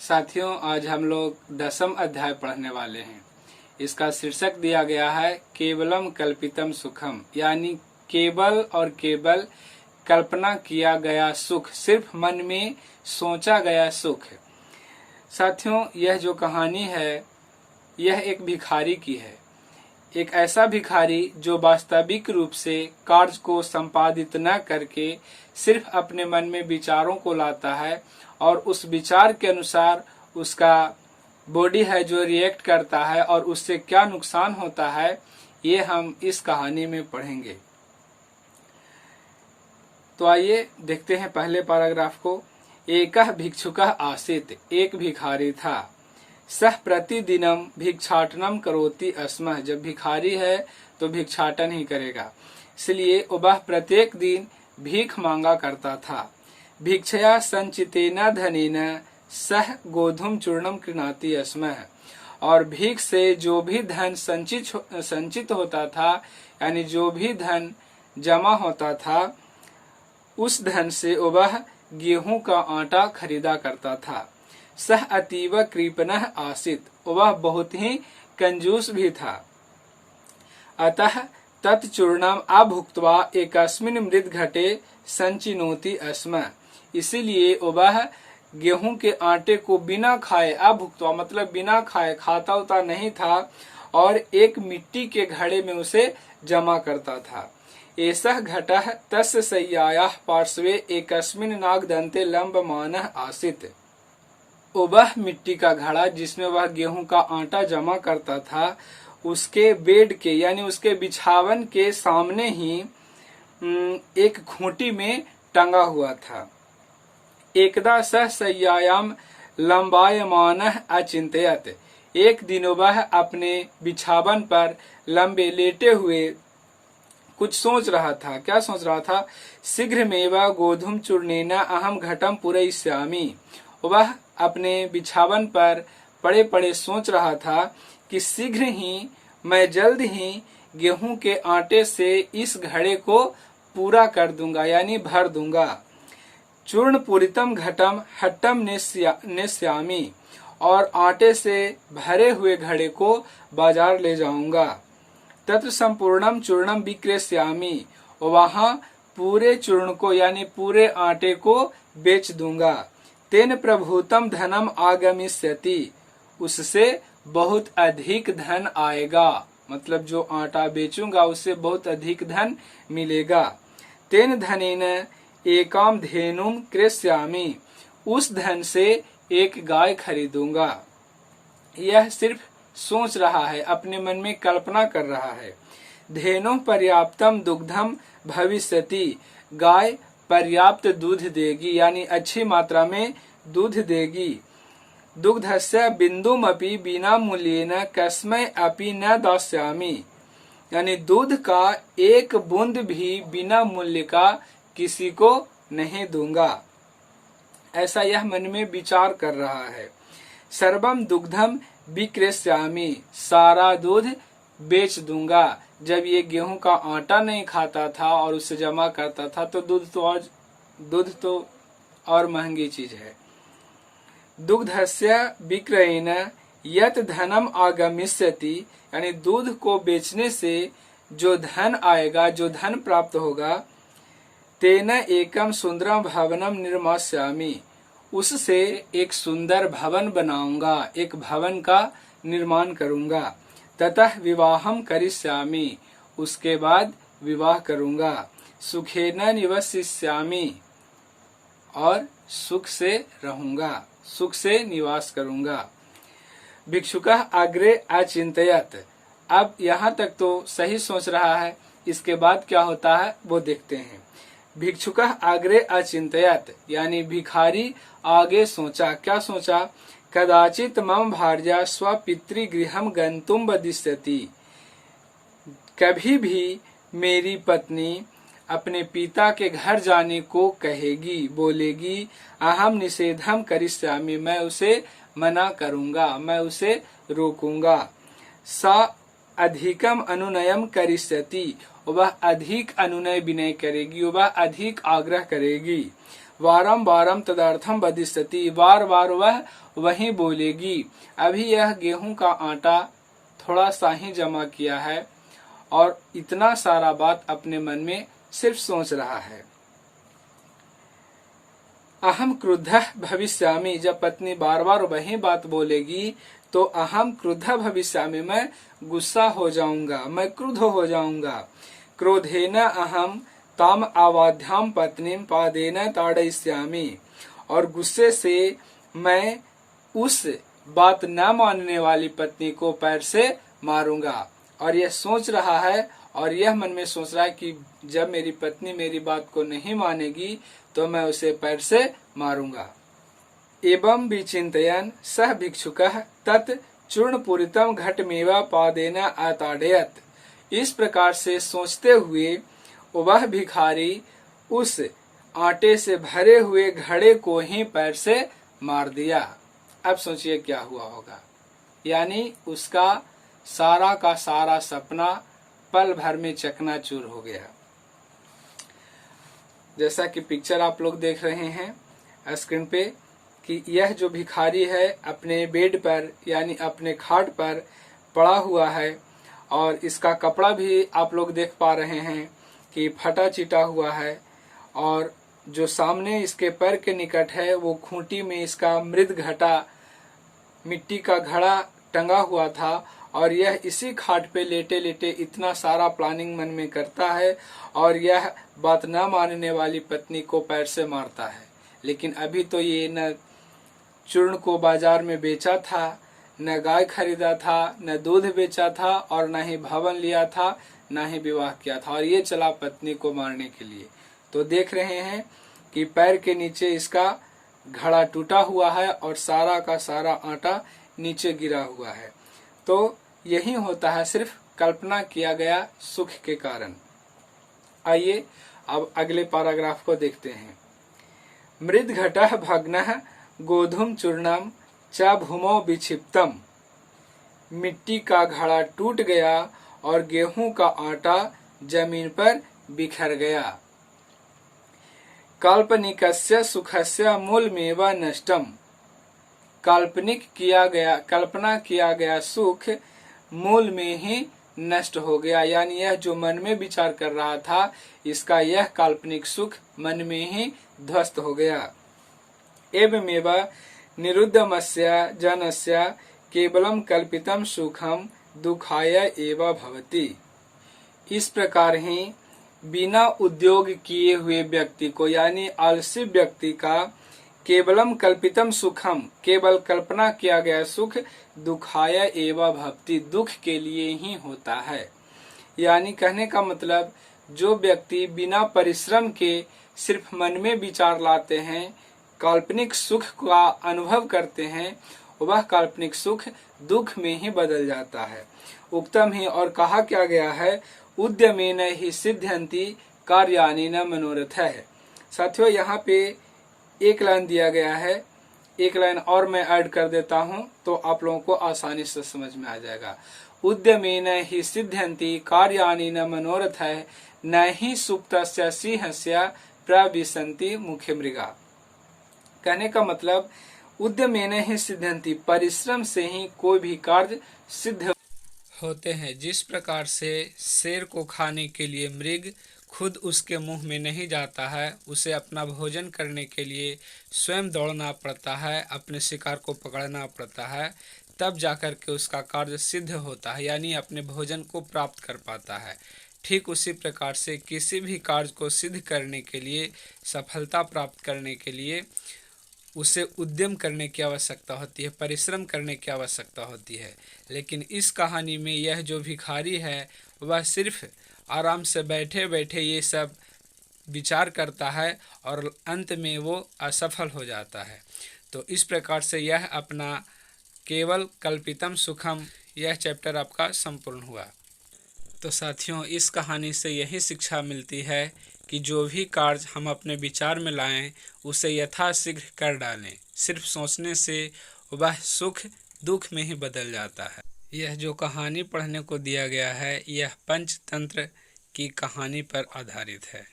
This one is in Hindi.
साथियों, आज हम लोग 10वां अध्याय पढ़ने वाले हैं। इसका शीर्षक दिया गया है केवलम कल्पितम सुखम, यानी केवल और केवल कल्पना किया गया सुख, सिर्फ मन में सोचा गया सुख। साथियों, यह जो कहानी है यह एक भिखारी की है। एक ऐसा भिखारी जो वास्तविक रूप से कार्य को संपादित न करके सिर्फ अपने मन में विचारों को लाता है और उस विचार के अनुसार उसका बॉडी है जो रिएक्ट करता है और उससे क्या नुकसान होता है, ये हम इस कहानी में पढ़ेंगे। तो आइए देखते हैं पहले पैराग्राफ को। एकः भिक्षुकः आसीत्, एक भिखारी था। सह प्रतिदिनम भिक्षाटनम करोति स्म, जब भिखारी है तो भिक्षाटन ही करेगा, इसलिए वह प्रत्येक दिन भीख मांगा करता था। भिक्षया संचितेन धनेन सह गोधूम चूर्णम कृणाति स्म, और भीख से जो भी धन संचित होता था, यानी जो भी धन जमा होता था, उस धन से वह गेहूं का आटा खरीदा करता था। सह अतीव कृपणः आसीत्, वह बहुत ही कंजूस भी था। अतः तत्चूर्णम अभुक्त्वा एकस्मिन् मृद घटे संचिनोति स्म, इसीलिए वह गेहूं के आटे को बिना खाए, अभुक्त्वा मतलब बिना खाए, खाता उता नहीं था, और एक मिट्टी के घड़े में उसे जमा करता था। एषः घटः तस्य शय्यायाः पार्श्वे एकस्मिन् नागदन्ते लम्बमानः आसीत्, वह मिट्टी का घड़ा जिसमें वह गेहूं का आटा जमा करता था, उसके बेड के यानी उसके बिछावन के सामने ही एक खूंटी में टंगा हुआ था। एकदा सह शय्यायाम लंबायमानः अचिंतयत्, एक दिन वह अपने बिछावन पर लंबे लेटे हुए कुछ सोच रहा था। क्या सोच रहा था? शीघ्रमेव गोधूम चूर्णेन अहम घटम पूरयिष्यामि, वह अपने बिछावन पर पड़े पड़े सोच रहा था कि शीघ्र ही मैं जल्द ही गेहूं के आटे से इस घड़े को पूरा कर दूंगा, यानी भर दूंगा। चूर्ण पूरितम घटम हट्टम नेष्यामि, और आटे से भरे हुए घड़े को बाजार ले जाऊंगा। तत्र संपूर्णम चूर्णम विक्रेष्यामि, वहां पूरे चूर्ण को यानी पूरे आटे को बेच दूंगा। तेन प्रभूतम धनम आगमिष्यति, उससे बहुत अधिक धन आएगा, मतलब जो आटा बेचूंगा उससे बहुत अधिक धन मिलेगा। तेन धनेन एकाम धेनुम क्रेष्यामि, उस धन से एक गाय खरीदूंगा। यह सिर्फ सोच रहा है, अपने मन में कल्पना कर रहा है। धेनु पर्याप्तम दुग्धम भविष्यति, गाय पर्याप्त दूध देगी, यानी अच्छी मात्रा में दूध देगी। दुग्धस्य बिंदुमपि बिना मूल्येन कस्मै अपि न दास्यामि, यानी दूध का एक बूंद भी बिना मूल्य का किसी को नहीं दूंगा। ऐसा यह मन में विचार कर रहा है। सर्वम दुग्धम विक्रेष्यामि, सारा दूध बेच दूंगा। जब ये गेहूं का आटा नहीं खाता था और उसे जमा करता था तो दूध तो और महंगी चीज है। दुग्धस्य विक्रयेण यत धनम आगमिष्यति, यानी दूध को बेचने से जो धन आएगा, जो धन प्राप्त होगा, तेन एकम सुंदरम भवनम निर्मास्यामि, उससे एक सुंदर भवन बनाऊंगा, एक भवन का निर्माण करूंगा। ततः विवाहम करिष्यामि, उसके बाद विवाह करूंगा। सुखेन निवसिष्यामि, और सुख से रहूंगा, सुख से निवास करूंगा। भिक्षुकः अग्रे अचिंतयत्, अब यहाँ तक तो सही सोच रहा है, इसके बाद क्या होता है वो देखते हैं। भिक्षुकः अग्रे अचिंतयत्, यानी भिखारी आगे सोचा। क्या सोचा? कदाचित मम भार्या स्वपितृगृहं गन्तुं वदिष्यति, कभी भी मेरी पत्नी अपने पिता के घर जाने को कहेगी, बोलेगी। अहम निषेधम करिष्यामि, मैं उसे मना करूंगा, मैं उसे रोकूंगा। सा अधिकम अनुनयम करिष्यति, वह अधिक अनुनय विनय करेगी, वह अधिक आग्रह करेगी। वारम वारम तदर्थम वदिष्यति, बार बार वह वही बोलेगी। अभी यह गेहूं का आटा थोड़ा सा ही जमा किया है और इतना सारा बात अपने मन में सिर्फ सोच रहा है। अहम क्रुद्धः भविष्यामि, जब पत्नी बार बार वही बात बोलेगी तो अहम क्रुद्धः भविष्यामि, मैं गुस्सा हो जाऊंगा, मैं क्रुद्ध हो जाऊंगा। क्रोधेन अहम ताम आवाध्याम पत्नीम पादेन ताड़यिष्यामि, और गुस्से से मैं उस बात न मानने वाली पत्नी को पैर से मारूंगा। और यह सोच रहा है और यह मन में सोच रहा है कि जब मेरी पत्नी मेरी बात को नहीं मानेगी तो मैं उसे पैर से मारूंगा। एवं विचिन्तयन् सह भिक्षुकः तत् चूर्णपूरितं घटमेव पादेन अताडयत्, इस प्रकार से सोचते हुए वह भिखारी उस आटे से भरे हुए घड़े को ही पैर से मार दिया। अब सोचिए क्या हुआ होगा, यानी उसका सारा का सारा सपना पल भर में चकनाचूर हो गया। जैसा कि पिक्चर आप लोग देख रहे हैं स्क्रीन पे कि यह जो भिखारी है अपने बेड पर यानी अपने खाट पर पड़ा हुआ है और इसका कपड़ा भी आप लोग देख पा रहे हैं कि फटा चिटा हुआ है, और जो सामने इसके पैर के निकट है वो खूंटी में इसका मृद घटा मिट्टी का घड़ा टंगा हुआ था, और यह इसी खाट पे लेटे लेटे इतना सारा प्लानिंग मन में करता है और यह बात न मानने वाली पत्नी को पैर से मारता है। लेकिन अभी तो ये न चूर्ण को बाजार में बेचा था, न गाय खरीदा था, न दूध बेचा था, और न ही भवन लिया था, न ही विवाह किया था, और ये चला पत्नी को मारने के लिए। तो देख रहे हैं कि पैर के नीचे इसका घड़ा टूटा हुआ है और सारा का सारा आटा नीचे गिरा हुआ है। तो यही होता है सिर्फ कल्पना किया गया सुख के कारण। आइए अब अगले पैराग्राफ को देखते हैं। मृद घटः भग्नः गोधूम चूर्णम च भूमौ विक्षिप्तम, मिट्टी का घड़ा टूट गया और गेहूं का आटा जमीन पर बिखर गया। काल्पनिकस्य सुखस्य मूलमेव नष्टम, कल्पना किया गया सुख मूल में ही नष्ट हो गया, यानी यह जो मन में विचार कर रहा था इसका यह काल्पनिक सुख मन में ही ध्वस्त हो गया। एवमेव निरुद्धमस्य जनस्य केवलम कल्पितम सुखम दुखाय एव भवति, इस प्रकार ही बिना उद्योग किए हुए व्यक्ति को यानी आलसी व्यक्ति का केवलम कल्पितम सुखम, केवल कल्पना किया गया सुख दुखाय एवं भवति, दुख के लिए ही होता है। यानी कहने का मतलब जो व्यक्ति बिना परिश्रम के सिर्फ मन में विचार लाते हैं, काल्पनिक सुख का अनुभव करते हैं, वह काल्पनिक सुख दुख में ही बदल जाता है। उक्तम ही और कहा क्या गया है, उद्यमेन ही सिद्ध्यन्ति कार्यानि न मनोरथः। साथियों यहाँ पे एक लाइन दिया गया है, एक लाइन और मैं ऐड कर देता हूं तो आप लोगों को आसानी से समझ में आ जाएगा। उद्यमेन ही सिद्ध्यन्ति कार्यानि न मनोरथः न ही सुप्तस्य सिंहस्य प्रविशन्ति मुखे मृगा। कहने का मतलब उद्यमेन ही सिद्ध्यन्ति, परिश्रम से ही कोई भी कार्य सिद्ध होते हैं। जिस प्रकार से शेर को खाने के लिए मृग खुद उसके मुंह में नहीं जाता है, उसे अपना भोजन करने के लिए स्वयं दौड़ना पड़ता है, अपने शिकार को पकड़ना पड़ता है, तब जाकर के उसका कार्य सिद्ध होता है, यानी अपने भोजन को प्राप्त कर पाता है। ठीक उसी प्रकार से किसी भी कार्य को सिद्ध करने के लिए, सफलता प्राप्त करने के लिए उसे उद्यम करने की आवश्यकता होती है, परिश्रम करने की आवश्यकता होती है। लेकिन इस कहानी में यह जो भिखारी है वह सिर्फ आराम से बैठे बैठे ये सब विचार करता है और अंत में वो असफल हो जाता है। तो इस प्रकार से यह अपना केवल कल्पितम सुखम यह चैप्टर आपका संपूर्ण हुआ। तो साथियों, इस कहानी से यही शिक्षा मिलती है कि जो भी कार्य हम अपने विचार में लाएं उसे यथाशीघ्र कर डालें। सिर्फ सोचने से वह सुख दुख में ही बदल जाता है। यह जो कहानी पढ़ने को दिया गया है यह पंचतंत्र की कहानी पर आधारित है।